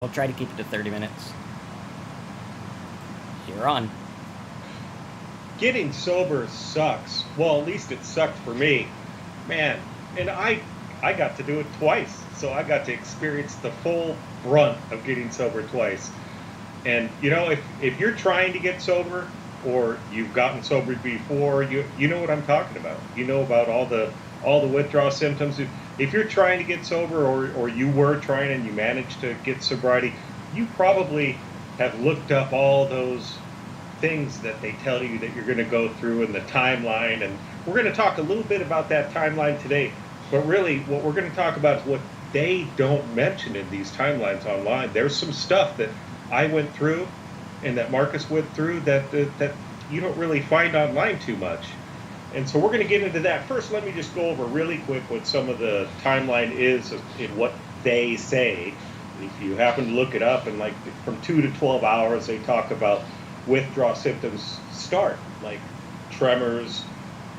I'll try to keep it to 30 minutes. You're on. Getting sober sucks. Well, at least it sucked for me, man. And I got to do it twice, so I got to experience the full brunt of getting sober twice. And if you're trying to get sober or you've gotten sober before, you know what I'm talking about. You know about all the withdrawal symptoms. If you're trying to get sober or you were trying and you managed to get sobriety, you probably have looked up all those things that they tell you that you're going to go through in the timeline. And we're going to talk a little bit about that timeline today. But really, what we're going to talk about is what they don't mention in these timelines online. There's some stuff that I went through and that Marcus went through that you don't really find online too much. And so we're going to get into that. First, let me just go over really quick what some of the timeline is in what they say. If you happen to look it up, and like from 2 to 12 hours, they talk about withdrawal symptoms start, like tremors,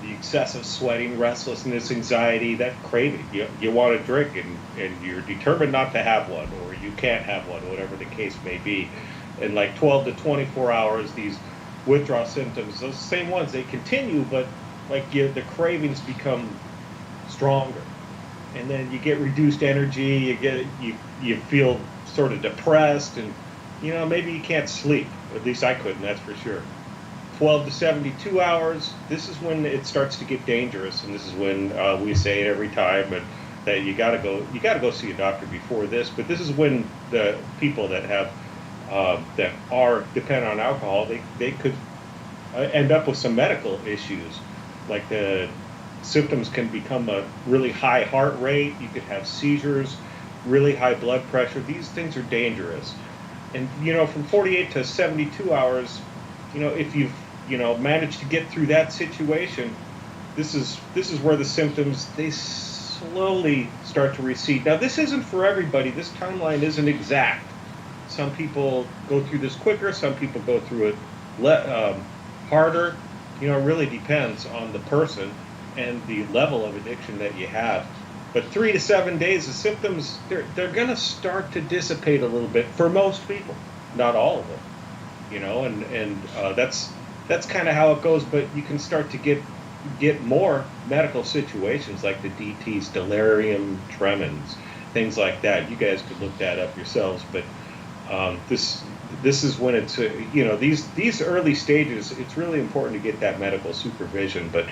the excessive sweating, restlessness, anxiety, that craving. You want to drink and you're determined not to have one, or you can't have one, whatever the case may be. In like 12 to 24 hours, these withdrawal symptoms, those same ones, they continue, but the cravings become stronger, and then you get reduced energy. You feel sort of depressed, and maybe you can't sleep. At least I couldn't, that's for sure. 12 to 72 hours. This is when it starts to get dangerous, and this is when we say it every time, and that you got to go see a doctor before this. But this is when the people that have that are dependent on alcohol, they could end up with some medical issues. Like the symptoms can become a really high heart rate. You could have seizures, really high blood pressure. These things are dangerous. And from 48 to 72 hours, if you've managed to get through that situation, this is where the symptoms, they slowly start to recede. Now, this isn't for everybody. This timeline isn't exact. Some people go through this quicker. Some people go through it harder. It really depends on the person and the level of addiction that you have. But 3 to 7 days, the symptoms, they're going to start to dissipate a little bit for most people, not all of them. And that's kind of how it goes. But you can start to get more medical situations like the DTs, delirium tremens, things like that. You guys could look that up yourselves. But this is when it's these early stages. It's really important to get that medical supervision. But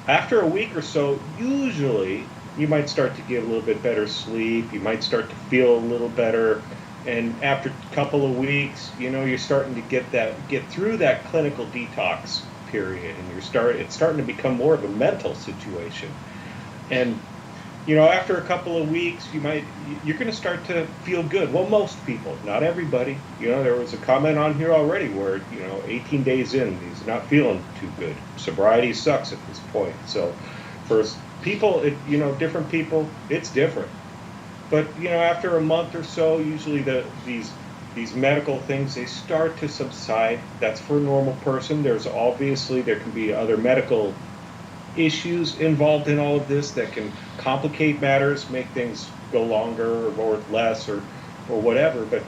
after a week or so, usually you might start to get a little bit better sleep. You might start to feel a little better. And after a couple of weeks, you're starting to get through that clinical detox period, and it's starting to become more of a mental situation. And after a couple of weeks, you're going to start to feel good. Well, most people, not everybody. There was a comment on here already where 18 days in, he's not feeling too good. Sobriety sucks at this point. So for people, different people, it's different. But after a month or so, usually these medical things, they start to subside. That's for a normal person. There can be other medical issues involved in all of this that can complicate matters, make things go longer or less or whatever. But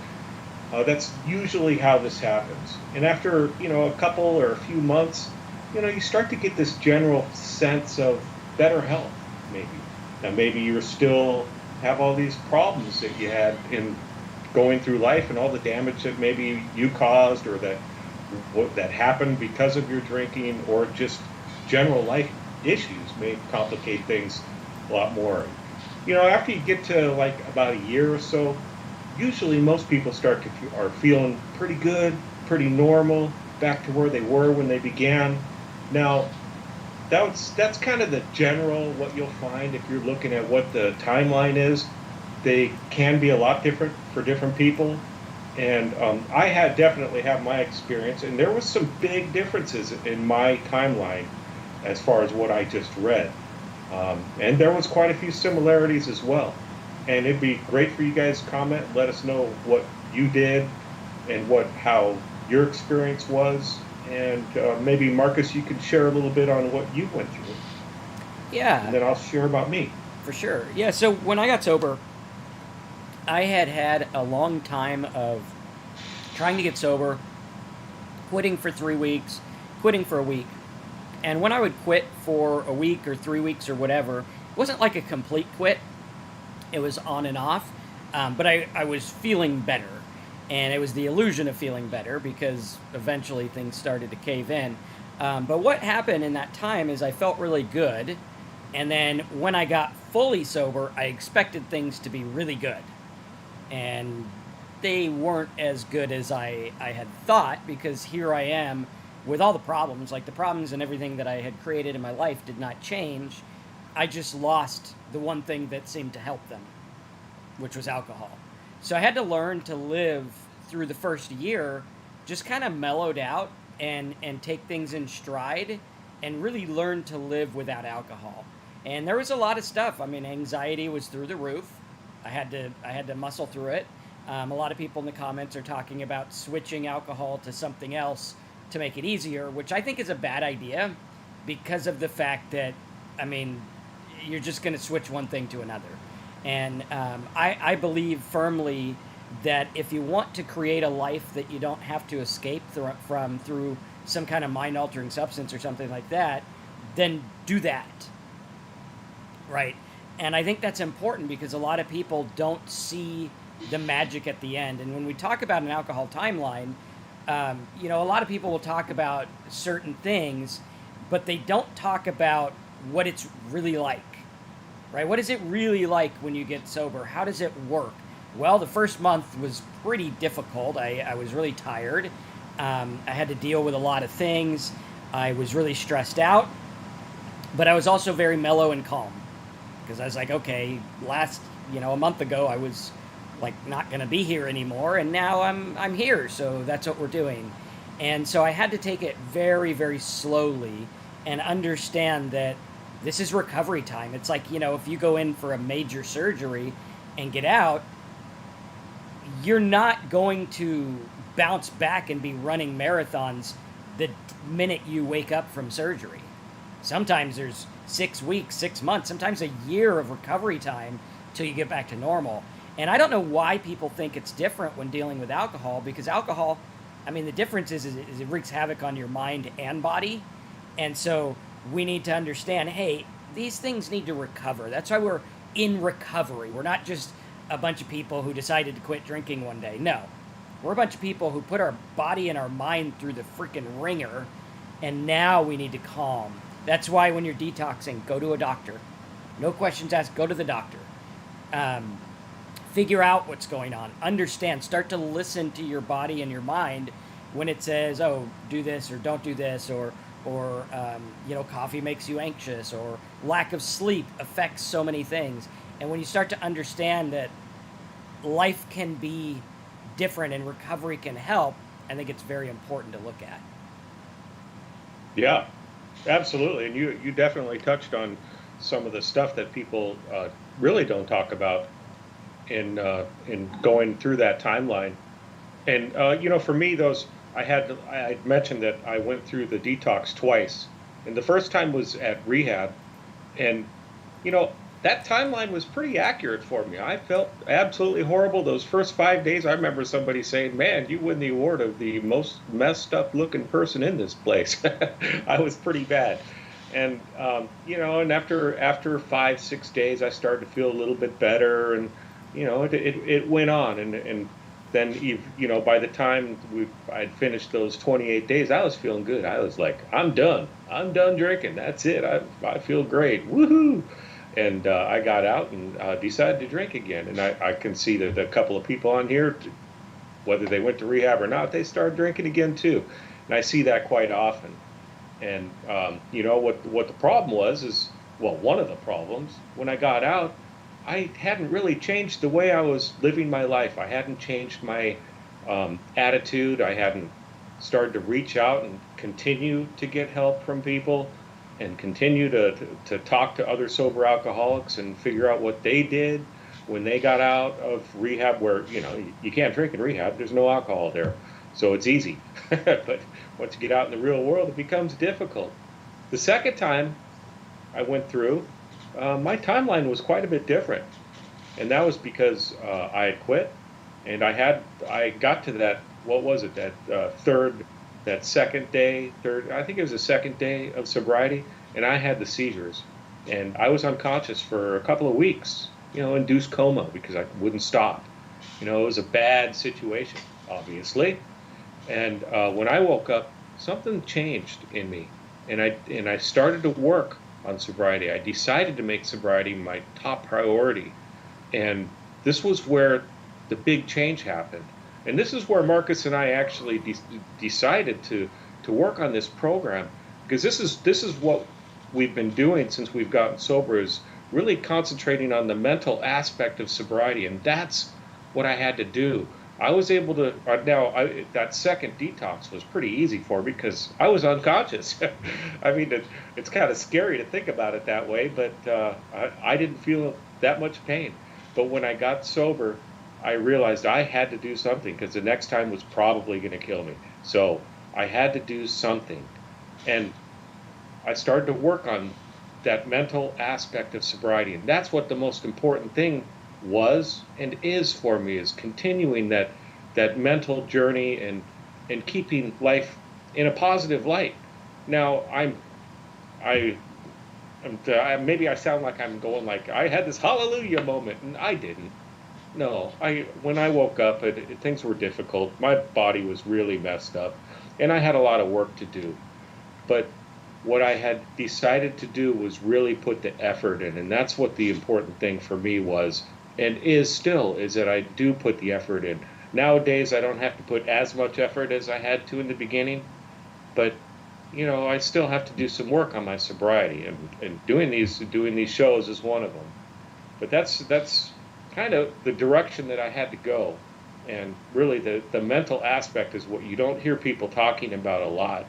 that's usually how this happens. And after a couple or a few months, you start to get this general sense of better health. Maybe you're still have all these problems that you had in going through life, and all the damage that maybe you caused or that happened because of your drinking, or just general life issues may complicate things a lot more. After you get to like about a year or so, usually most people are feeling pretty good, pretty normal, back to where they were when they began. Now, that's kind of the general what you'll find if you're looking at what the timeline is. They can be a lot different for different people, and I definitely have my experience, and there was some big differences in my timeline as far as what I just read, and there was quite a few similarities as well. And it'd be great for you guys to comment, let us know what you did and how your experience was. And maybe, Marcus, you could share a little bit on what you went through. Yeah. And then I'll share about me. For sure. Yeah, so when I got sober, I had had a long time of trying to get sober, quitting for 3 weeks, quitting for a week. And when I would quit for a week or 3 weeks or whatever, it wasn't like a complete quit, it was on and off. But I was feeling better. And it was the illusion of feeling better because eventually things started to cave in. But what happened in that time is I felt really good. And then when I got fully sober, I expected things to be really good. And they weren't as good as I had thought because here I am with all the problems. Like the problems and everything that I had created in my life did not change. I just lost the one thing that seemed to help them, which was alcohol. So I had to learn to live through the first year, just kind of mellowed out and take things in stride and really learn to live without alcohol. And there was a lot of stuff. I mean, anxiety was through the roof. I had to muscle through it. A lot of people in the comments are talking about switching alcohol to something else to make it easier, which I think is a bad idea because of the fact that, I mean, you're just going to switch one thing to another. And I believe firmly that if you want to create a life that you don't have to escape from through some kind of mind altering substance or something like that, then do that. Right. And I think that's important because a lot of people don't see the magic at the end. And when we talk about an alcohol timeline, a lot of people will talk about certain things, but they don't talk about what it's really like, right? What is it really like when you get sober? How does it work? Well, the first month was pretty difficult. I was really tired. I had to deal with a lot of things. I was really stressed out, but I was also very mellow and calm because I was like, okay, a month ago I was like not going to be here anymore, and now I'm here, so that's what we're doing. And so I had to take it very, very slowly and understand that this is recovery time. It's like, if you go in for a major surgery and get out, you're not going to bounce back and be running marathons the minute you wake up from surgery. Sometimes there's 6 weeks, 6 months, sometimes a year of recovery time till you get back to normal. And I don't know why people think it's different when dealing with alcohol, because alcohol, I mean, the difference is it wreaks havoc on your mind and body. And so we need to understand, hey, these things need to recover. That's why we're in recovery. We're not just a bunch of people who decided to quit drinking one day. No, we're a bunch of people who put our body and our mind through the freaking ringer, and now we need to calm. That's why when you're detoxing, go to a doctor. No questions asked, go to the doctor. Figure out what's going on. Understand. Start to listen to your body and your mind when it says, "Oh, do this or don't do this," or coffee makes you anxious, or lack of sleep affects so many things. And when you start to understand that life can be different and recovery can help, I think it's very important to look at. Yeah, absolutely. And you definitely touched on some of the stuff that people really don't talk about in going through that timeline. And for me, I mentioned that I went through the detox twice, and the first time was at rehab, and you know that timeline was pretty accurate for me. I felt absolutely horrible those first 5 days. I remember somebody saying, "Man, you win the award of the most messed up looking person in this place." I was pretty bad. And and after 5 6 days, I started to feel a little bit better, and it went on, and then by the time I'd finished those 28 days, I was feeling good. I was like, I'm done drinking. That's it. I feel great. Woohoo! And I got out and decided to drink again. And I can see that a couple of people on here, whether they went to rehab or not, they started drinking again too. And I see that quite often. And what the problem was is, well, one of the problems when I got out, I hadn't really changed the way I was living my life. I hadn't changed my attitude. I hadn't started to reach out and continue to get help from people, and continue to talk to other sober alcoholics and figure out what they did when they got out of rehab, where you can't drink in rehab. There's no alcohol there, so it's easy. But once you get out in the real world, it becomes difficult. The second time I went through, my timeline was quite a bit different. and that was because I had quit, and I got to that, what was it, that that second day, third, I think it was the second day of sobriety, and I had the seizures, and I was unconscious for a couple of weeks, induced coma because I wouldn't stop. It was a bad situation, obviously. And when I woke up, something changed in me, and I started to work on sobriety. I decided to make sobriety my top priority, and this was where the big change happened. And this is where Marcus and I actually decided to work on this program, because this is what we've been doing since we've gotten sober, is really concentrating on the mental aspect of sobriety, and that's what I had to do. I was able to that second detox was pretty easy for me because I was unconscious. I mean, it's kind of scary to think about it that way, but I didn't feel that much pain. But when I got sober, I realized I had to do something because the next time was probably going to kill me. So I had to do something, and I started to work on that mental aspect of sobriety, and that's what the most important thing was and is for me, is continuing that mental journey and keeping life in a positive light. Now maybe I sound like I'm going like I had this hallelujah moment, and I didn't. No, when I woke up, things were difficult. My body was really messed up, and I had a lot of work to do. But what I had decided to do was really put the effort in, and that's what the important thing for me was, and is still, is that I do put the effort in. Nowadays, I don't have to put as much effort as I had to in the beginning, but I still have to do some work on my sobriety, and doing these shows is one of them. But that's kind of the direction that I had to go, and really the mental aspect is what you don't hear people talking about a lot,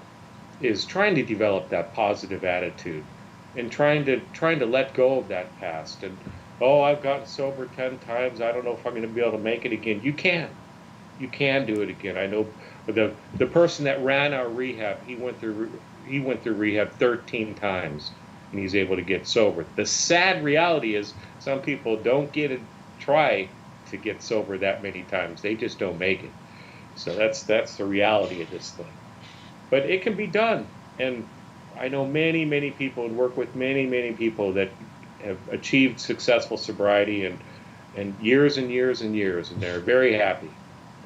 is trying to develop that positive attitude and trying to let go of that past. And I've gotten sober 10 times, I don't know if I'm going to be able to make it again. You can do it again. I know the person that ran our rehab, he went through rehab 13 times, and he's able to get sober. The sad reality is some people don't try to get sober that many times. They just don't make it. So that's the reality of this thing. But it can be done, and I know many, many people and work with many, many people that have achieved successful sobriety and years and years and years, and they're very happy.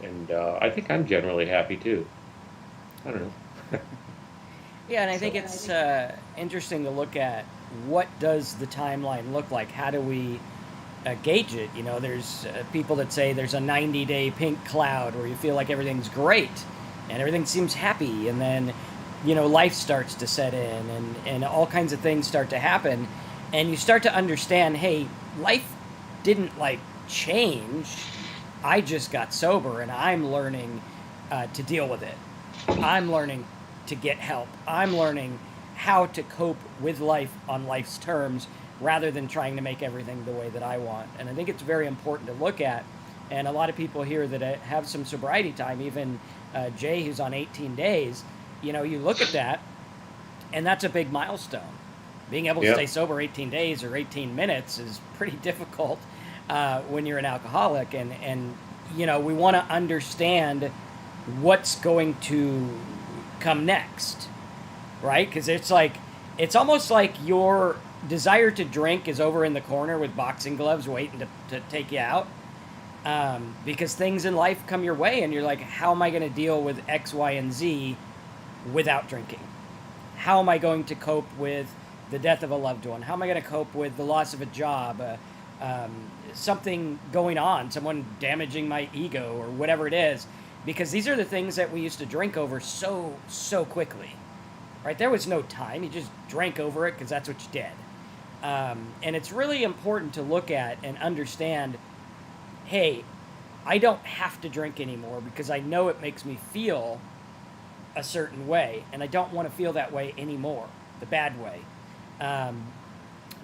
And I think I'm generally happy too. I don't know. Yeah, and I think it's interesting to look at what does the timeline look like. How do we gauge it? There's people that say there's a 90-day pink cloud where you feel like everything's great and everything seems happy, and then life starts to set in, and all kinds of things start to happen, and you start to understand, hey, life didn't change. I just got sober, and I'm learning to deal with it. I'm learning to get help. I'm learning how to cope with life on life's terms rather than trying to make everything the way that I want. And I think it's very important to look at. And a lot of people here that have some sobriety time, even Jay, who's on 18 days, you look at that, and that's a big milestone. Being able to stay sober 18 days or 18 minutes is pretty difficult when you're an alcoholic. And we want to understand what's going to come next, right? Because it's almost like your desire to drink is over in the corner with boxing gloves waiting to take you out, because things in life come your way, and you're like, how am I going to deal with X, Y, and Z without drinking? How am I going to cope with the death of a loved one? How am I going to cope with the loss of a job, something going on, someone damaging my ego, or whatever it is? Because these are the things that we used to drink over so quickly, right? There was no time. You just drank over it because that's what you did. And it's really important to look at and understand, hey, I don't have to drink anymore because I know it makes me feel a certain way, and I don't want to feel that way anymore, the bad way.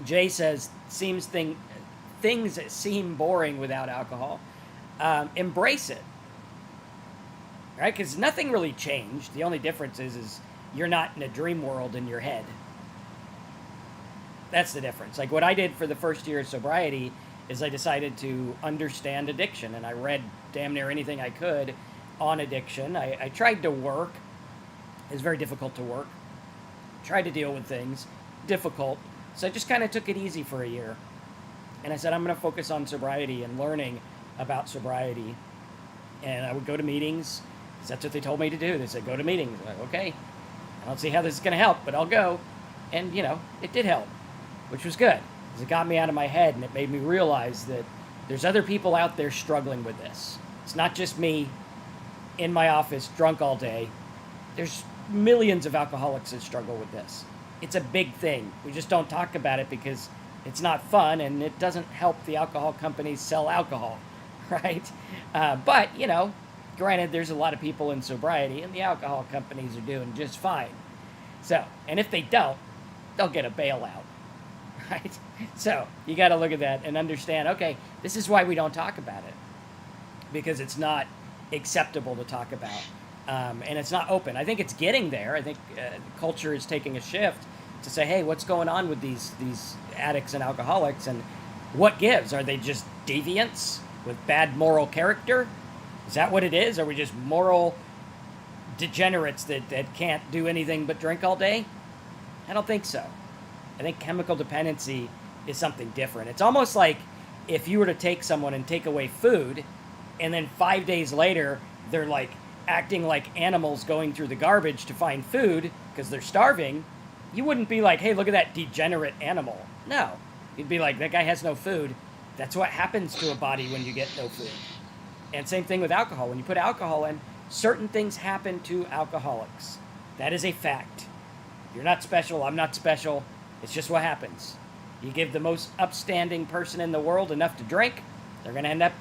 Jay says, things that seem boring without alcohol, embrace it, right? Because nothing really changed. The only difference is you're not in a dream world in your head. That's the difference. Like what I did for the first year of sobriety is I decided to understand addiction, and I read damn near anything I could on addiction. I tried to work. It was very difficult to work. Tried to deal with things, difficult. So I just kind of took it easy for a year. And I said, I'm going to focus on sobriety and learning about sobriety. And I would go to meetings, because that's what they told me to do. They said, go to meetings. I'm like, okay, I don't see how this is going to help, but I'll go. And, it did help, which was good, because it got me out of my head, and it made me realize that there's other people out there struggling with this. It's not just me in my office drunk all day. There's millions of alcoholics that struggle with this. It's a big thing. We just don't talk about it because it's not fun, and it doesn't help the alcohol companies sell alcohol, right? But, granted, there's a lot of people in sobriety, and the alcohol companies are doing just fine. So, and if they don't, they'll get a bailout, right? So, you got to look at that and understand, okay, this is why we don't talk about it, because it's not acceptable to talk about. And it's not open. I think it's getting there. I think culture is taking a shift to say, hey, what's going on with these addicts and alcoholics, and what gives? Are they just deviants with bad moral character? Is that what it is? Are we just moral degenerates that can't do anything but drink all day? I don't think so. I think chemical dependency is something different. It's almost like if you were to take someone and take away food, and then 5 days later, they're like acting like animals going through the garbage to find food because they're starving, you wouldn't be like, hey, look at that degenerate animal. No. You'd be like, that guy has no food. That's what happens to a body when you get no food. And same thing with alcohol. When you put alcohol in, certain things happen to alcoholics. That is a fact. You're not special. I'm not special. It's just what happens. You give the most upstanding person in the world enough to drink, they're going to end up,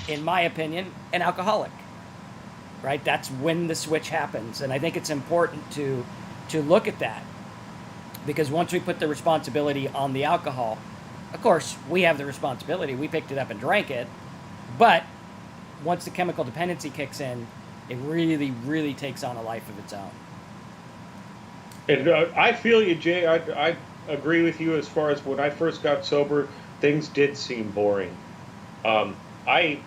in my opinion, an alcoholic. Right? That's when the switch happens. And I think it's important to look at that. Because once we put the responsibility on the alcohol, of course, we have the responsibility. We picked it up and drank it. But once the chemical dependency kicks in, it really, really takes on a life of its own. And I feel you, Jay. I agree with you as far as when I first got sober, things did seem boring. I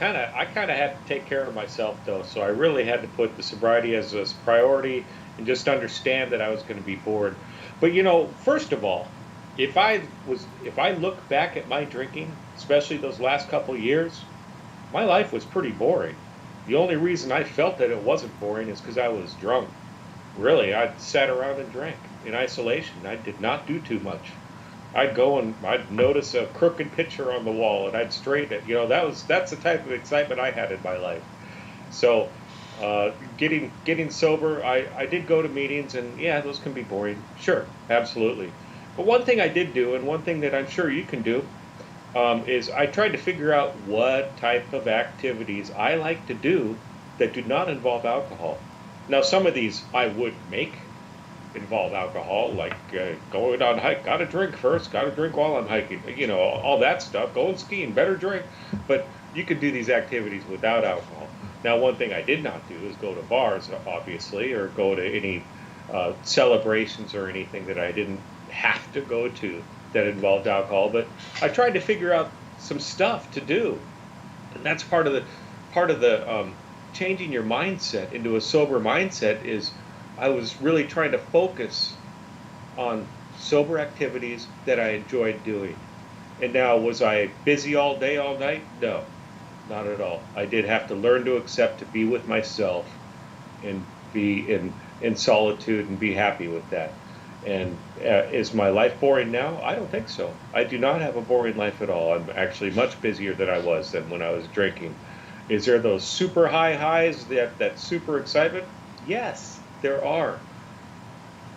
kind of had to take care of myself, though, so I really had to put the sobriety as a priority and just understand that I was going to be bored. But first of all, if I look back at my drinking, especially those last couple of years, my life was pretty boring. The only reason I felt that it wasn't boring is because I was drunk. Really, I sat around and drank in isolation. I did not do too much. I'd go and I'd notice a crooked picture on the wall and I'd straighten it. That's the type of excitement I had in my life. So, getting sober, I did go to meetings, and yeah, those can be boring. Sure, absolutely. But one thing I did do, and one thing that I'm sure you can do, is I tried to figure out what type of activities I like to do that do not involve alcohol. Now, some of these I would make involve alcohol, like going on hike, gotta drink first, gotta drink while I'm hiking, all that stuff, going skiing, better drink. But you could do these activities without alcohol. Now, one thing I did not do is go to bars, obviously, or go to any celebrations or anything that I didn't have to go to that involved alcohol. But I tried to figure out some stuff to do, and that's part of the changing your mindset into a sober mindset. Is I was really trying to focus on sober activities that I enjoyed doing. And now, was I busy all day, all night? No, not at all. I did have to learn to accept to be with myself and be in solitude and be happy with that. And is my life boring now? I don't think so. I do not have a boring life at all. I'm actually much busier than I was than when I was drinking. Is there those super high highs, that super excitement? Yes, there are.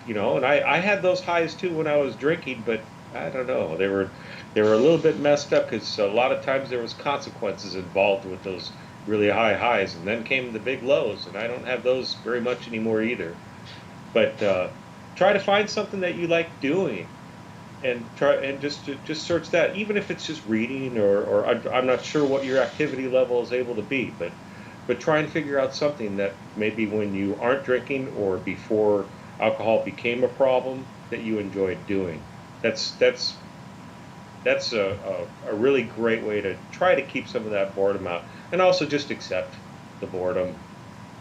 And I had those highs too when I was drinking, but I don't know. They were a little bit messed up because a lot of times there was consequences involved with those really high highs, and then came the big lows, and I don't have those very much anymore either. But try to find something that you like doing, and just search that, even if it's just reading, or I'm not sure what your activity level is able to be, but try and figure out something that maybe when you aren't drinking or before alcohol became a problem that you enjoyed doing. That's that's a really great way to try to keep some of that boredom out, and also just accept the boredom.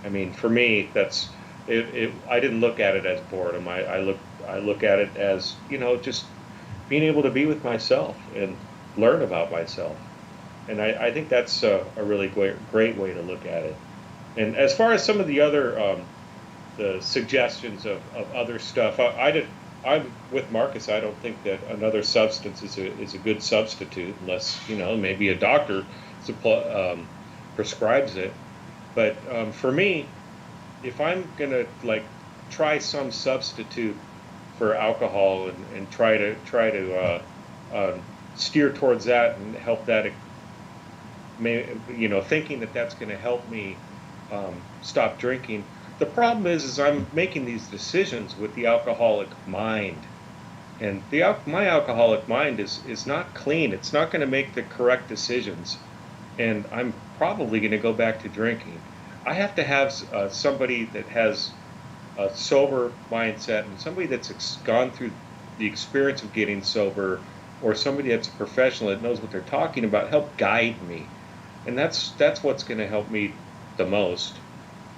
I mean, for me, that's it. I didn't look at it as boredom. I look at it as, just being able to be with myself and learn about myself. And I think that's a really great way to look at it. And as far as some of the other the suggestions of other stuff, I'm with Marcus. I don't think that another substance is a good substitute unless, maybe a doctor prescribes it. But for me, if I'm gonna like try some substitute for alcohol and try to steer towards that and help that, thinking that that's going to help me stop drinking. The problem is I'm making these decisions with the alcoholic mind, and my alcoholic mind is not clean. It's not going to make the correct decisions, and I'm probably going to go back to drinking. I have to have somebody that has a sober mindset, and somebody that's gone through the experience of getting sober, or somebody that's a professional that knows what they're talking about, help guide me. And that's what's going to help me the most.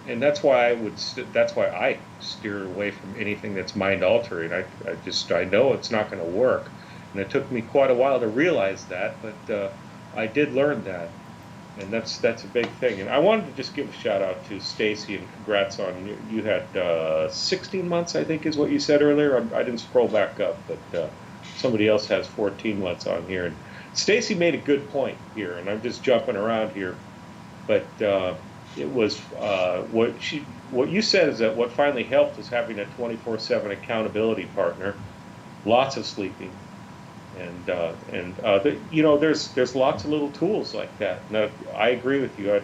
And that's why I steer away from anything that's mind altering. I know it's not going to work, and it took me quite a while to realize that, but I did learn that, and that's a big thing. And I wanted to just give a shout out to Stacy, and congrats on you had 16 months, I think is what you said earlier. I didn't scroll back up, but somebody else has 14 months on here. And Stacy made a good point here, and I'm just jumping around here, but it was what you said is that what finally helped was having a 24/7 accountability partner, lots of sleeping, and there's lots of little tools like that. Now, I agree with you.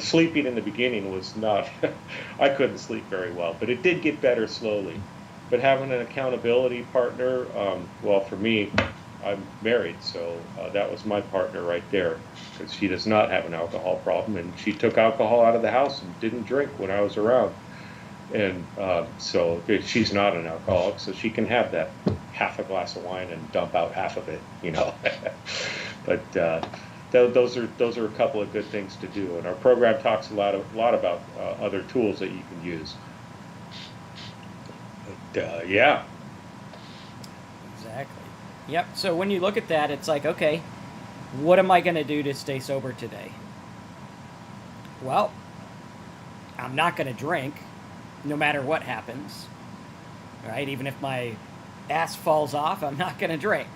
Sleeping in the beginning was not I couldn't sleep very well, but it did get better slowly. But having an accountability partner, well, for me, I'm married, so that was my partner right there, because she does not have an alcohol problem, and she took alcohol out of the house and didn't drink when I was around. And so she's not an alcoholic, so she can have that half a glass of wine and dump out half of it, But those are a couple of good things to do, and our program talks a lot about other tools that you can use. But yeah. Exactly. Yep. So when you look at that, it's like, okay, what am I going to do to stay sober today? Well, I'm not going to drink no matter what happens. Right? Even if my ass falls off, I'm not going to drink.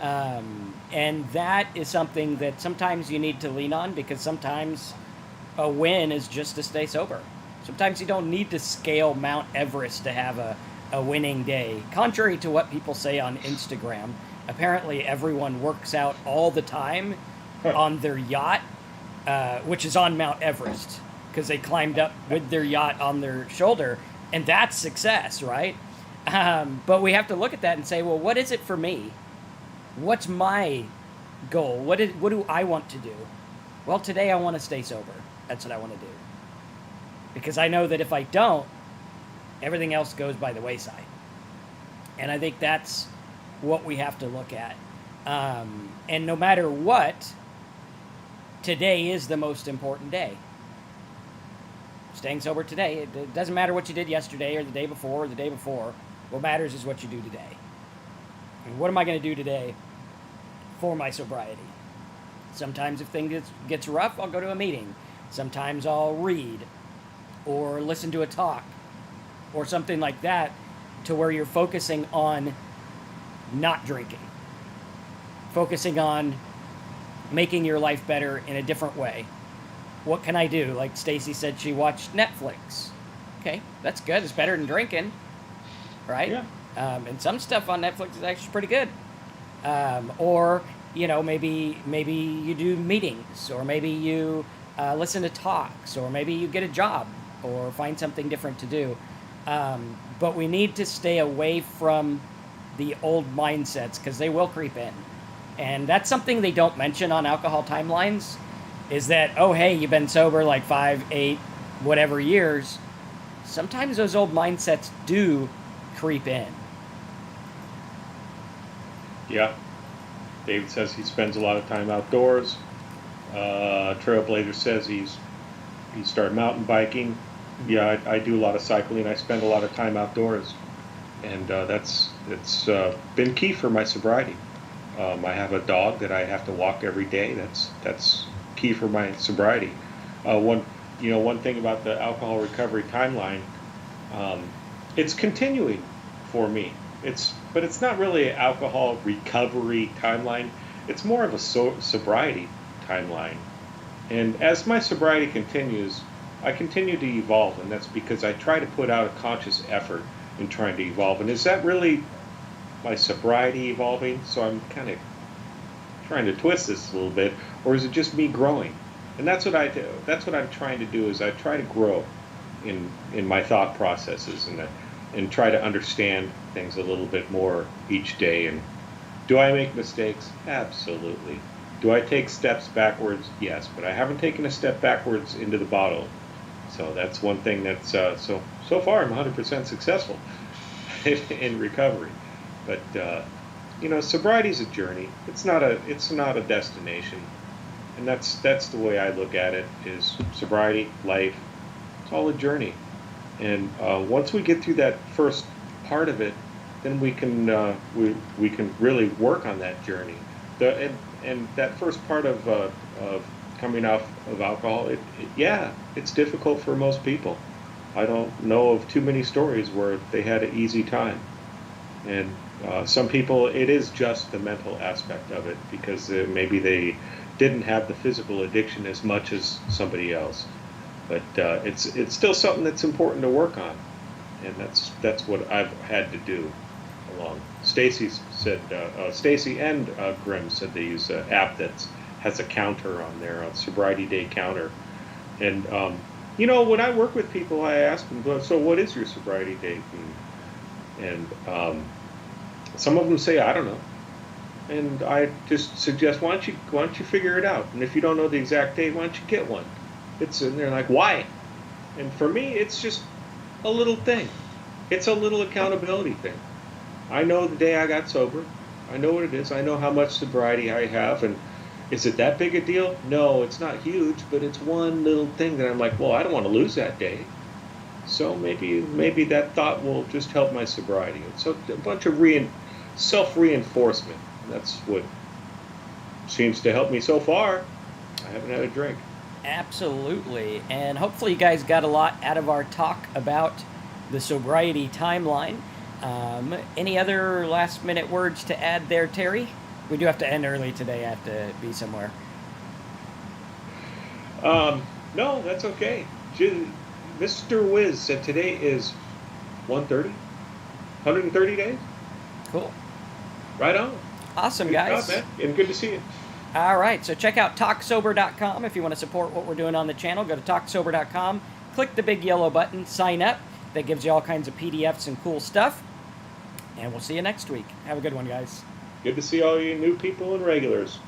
And that is something that sometimes you need to lean on, because sometimes a win is just to stay sober. Sometimes you don't need to scale Mount Everest to have a winning day. Contrary to what people say on Instagram, apparently everyone works out all the time on their yacht, which is on Mount Everest, because they climbed up with their yacht on their shoulder, and that's success, right? But we have to look at that and say, well, what is it for me? What's my goal? What do I want to do? Well, today I want to stay sober. That's what I want to do. Because I know that if I don't, everything else goes by the wayside. And I think that's what we have to look at. And no matter what, today is the most important day. Staying sober today, it doesn't matter what you did yesterday or the day before or the day before. What matters is what you do today. And what am I going to do today for my sobriety? Sometimes if things gets rough, I'll go to a meeting. Sometimes I'll read or listen to a talk or something like that, to where you're focusing on not drinking, focusing on making your life better in a different way. What can I do? Like Stacy said, she watched Netflix. Okay, that's good. It's better than drinking, right? Yeah. And some stuff on Netflix is actually pretty good. Or maybe you do meetings, or maybe you listen to talks, or maybe you get a job, or find something different to do. But we need to stay away from the old mindsets, because they will creep in. And that's something they don't mention on alcohol timelines, is that, oh, hey, you've been sober like 5, 8, whatever years. Sometimes those old mindsets do creep in. Yeah. David says he spends a lot of time outdoors. Trailblazer says he started mountain biking. Yeah, I do a lot of cycling. I spend a lot of time outdoors, and it's been key for my sobriety. I have a dog that I have to walk every day. That's key for my sobriety. One thing about the alcohol recovery timeline, it's continuing for me. But it's not really an alcohol recovery timeline. It's more of a sobriety timeline. And as my sobriety continues, I continue to evolve, and that's because I try to put out a conscious effort in trying to evolve. And is that really my sobriety evolving? So I'm kind of trying to twist this a little bit, or is it just me growing? And that's what I do. That's what I'm trying to do. Is I try to grow in my thought processes and try to understand things a little bit more each day. And do I make mistakes? Absolutely. Do I take steps backwards? Yes, but I haven't taken a step backwards into the bottle. So that's one thing that's so far I'm 100% successful in recovery. But sobriety is a journey. It's not a destination, and that's the way I look at it. Is sobriety, life, it's all a journey. And once we get through that first part of it, then we can really work on that journey. And that first part of coming off of alcohol, it's difficult for most people. I don't know of too many stories where they had an easy time. And some people, it is just the mental aspect of it, because maybe they didn't have the physical addiction as much as somebody else. But it's still something that's important to work on, and that's what I've had to do along. Stacy and Grim said they use an app that has a counter on there, a sobriety day counter. And when I work with people, I ask them, so what is your sobriety date? And some of them say, I don't know. And I just suggest, why don't you figure it out? And if you don't know the exact date, why don't you get one? And they're like, why? And for me, it's just a little thing. It's a little accountability thing. I know the day I got sober. I know what it is. I know how much sobriety I have. And is it that big a deal? No, it's not huge, but it's one little thing that I'm like, well, I don't want to lose that day. So maybe that thought will just help my sobriety. It's a bunch of self-reinforcement. That's what seems to help me so far. I haven't had a drink. Absolutely. And hopefully you guys got a lot out of our talk about the sobriety timeline. Any other last minute words to add there, Terry? We do have to end early today. I have to be somewhere. No, that's okay. Mr. Wiz said today is 130 days. Cool. Right on. Awesome, guys. Good job, man. And good to see you. All right, so check out TalkSober.com if you want to support what we're doing on the channel. Go to TalkSober.com, click the big yellow button, sign up. That gives you all kinds of PDFs and cool stuff. And we'll see you next week. Have a good one, guys. Good to see all you new people and regulars.